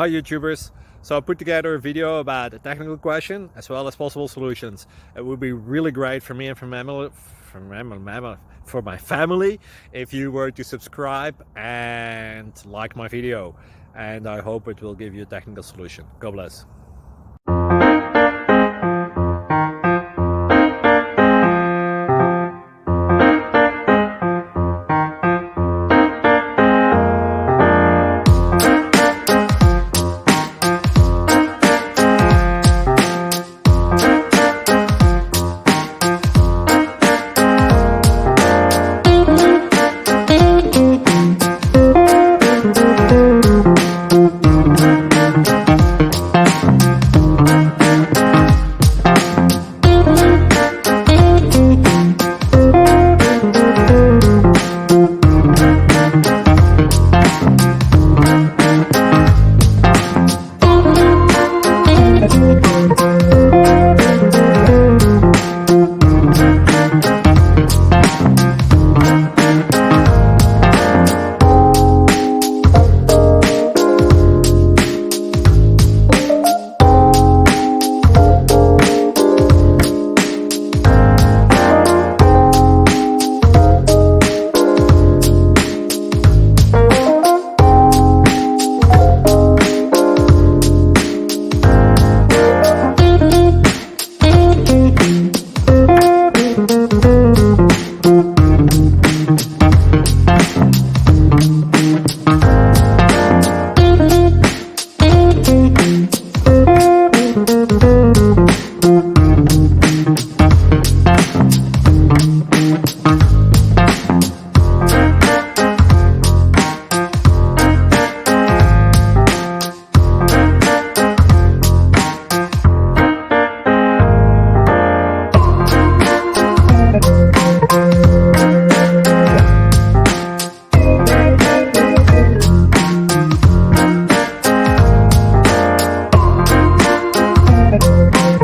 Hi YouTubers! So I put together a video about a technical question as well as possible solutions. It would be really great for me and for my family if you were to subscribe and like my video, and I hope it will give you a technical solution. God bless.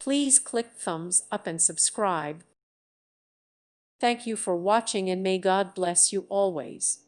Please click thumbs up and subscribe. Thank you for watching, and may God bless you always.